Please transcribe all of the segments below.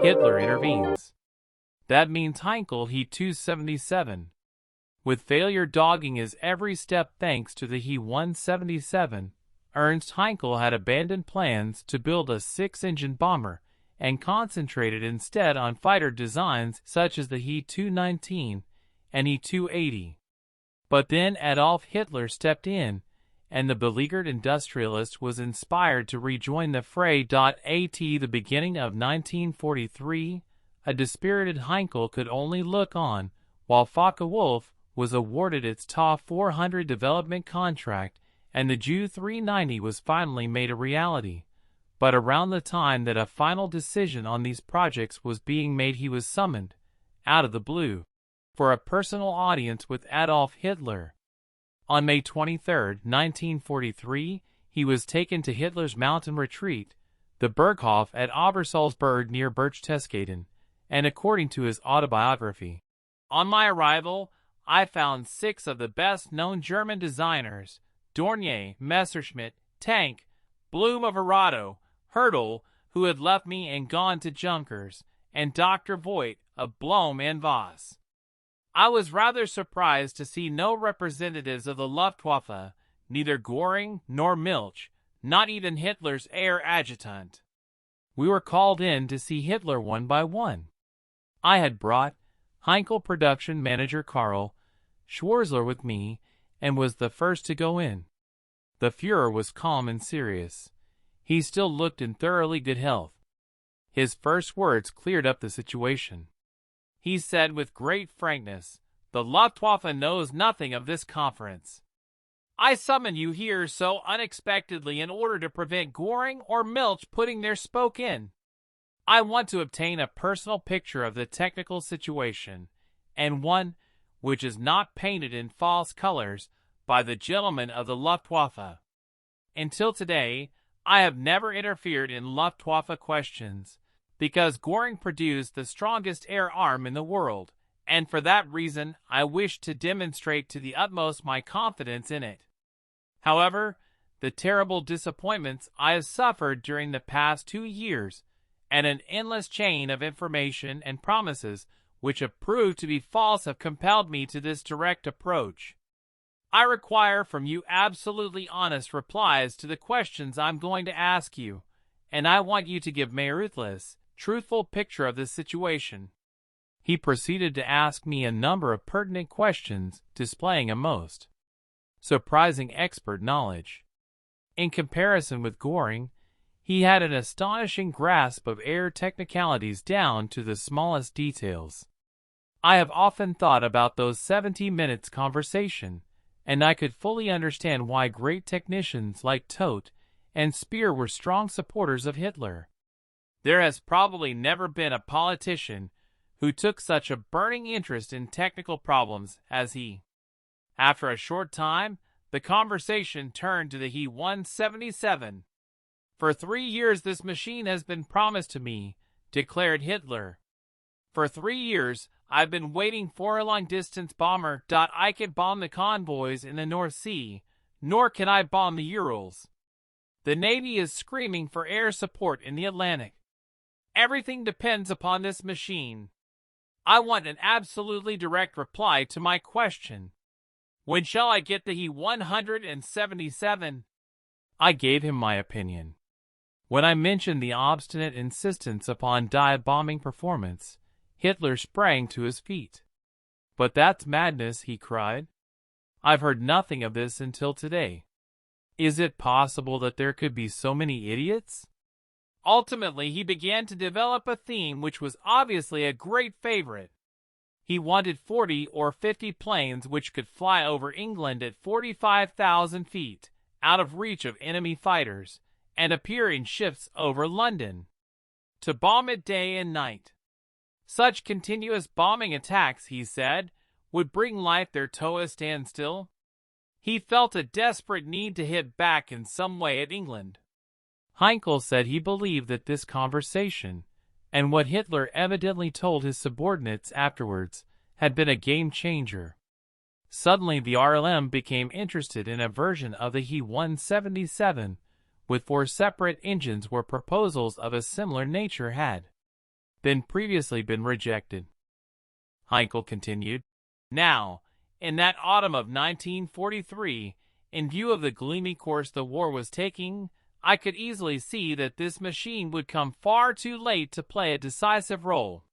Hitler intervenes. That means Heinkel He-277. With failure dogging his every step thanks to the He-177, Ernst Heinkel had abandoned plans to build a six-engine bomber and concentrated instead on fighter designs such as the He-219 and He-280. But then Adolf Hitler stepped in, and the beleaguered industrialist was inspired to rejoin the fray. At the beginning of 1943, a dispirited Heinkel could only look on, while Focke-Wulf was awarded its Ta-400 development contract, and the Ju-390 was finally made a reality. But around the time that a final decision on these projects was being made, he was summoned, out of the blue, for a personal audience with Adolf Hitler. On May 23, 1943, he was taken to Hitler's mountain retreat, the Berghof at Obersalzberg near Berchtesgaden, and according to his autobiography, "On my arrival, I found 6 of the best-known German designers, Dornier, Messerschmitt, Tank, Blum of Arado, Hertel, who had left me and gone to Junkers, and Dr. Voigt of Blohm and Voss. I was rather surprised to see no representatives of the Luftwaffe, neither Göring nor Milch, not even Hitler's air adjutant. We were called in to see Hitler one by one. I had brought Heinkel production manager Karl Schwarzler with me and was the first to go in. The Fuhrer was calm and serious. He still looked in thoroughly good health. His first words cleared up the situation. He said with great frankness, 'The Luftwaffe knows nothing of this conference. I summon you here so unexpectedly in order to prevent Göring or Milch putting their spoke in. I want to obtain a personal picture of the technical situation, and one which is not painted in false colors by the gentlemen of the Luftwaffe. Until today, I have never interfered in Luftwaffe questions, because Göring produced the strongest air arm in the world, and for that reason I wish to demonstrate to the utmost my confidence in it. However, the terrible disappointments I have suffered during the past 2 years, and an endless chain of information and promises which have proved to be false, have compelled me to this direct approach. I require from you absolutely honest replies to the questions I'm going to ask you, and I want you to give me a ruthless, truthful picture of the situation." He proceeded to ask me a number of pertinent questions, displaying a most surprising expert knowledge. In comparison with Göring, he had an astonishing grasp of air technicalities down to the smallest details. I have often thought about those 70 minutes conversation, and I could fully understand why great technicians like Todt and Speer were strong supporters of Hitler. There has probably never been a politician who took such a burning interest in technical problems as he. After a short time, the conversation turned to the He-177. "For 3 years this machine has been promised to me," declared Hitler. "For 3 years I've been waiting for a long-distance bomber. I can bomb the convoys in the North Sea, nor can I bomb the Urals. The Navy is screaming for air support in the Atlantic. Everything depends upon this machine. I want an absolutely direct reply to my question. When shall I get the He-177? I gave him my opinion. When I mentioned the obstinate insistence upon dive-bombing performance, Hitler sprang to his feet. "But that's madness," he cried. "I've heard nothing of this until today. Is it possible that there could be so many idiots?" Ultimately, he began to develop a theme which was obviously a great favorite. He wanted 40 or 50 planes which could fly over England at 45,000 feet, out of reach of enemy fighters, and appear in shifts over London, to bomb it day and night. Such continuous bombing attacks, he said, would bring life there to a standstill. He felt a desperate need to hit back in some way at England. Heinkel said he believed that this conversation, and what Hitler evidently told his subordinates afterwards, had been a game-changer. Suddenly the RLM became interested in a version of the He-177, with 4 separate engines where proposals of a similar nature had than previously been rejected. Heinkel continued, "Now, in that autumn of 1943, in view of the gloomy course the war was taking, I could easily see that this machine would come far too late to play a decisive role.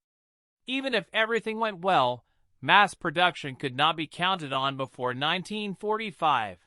Even if everything went well, mass production could not be counted on before 1945.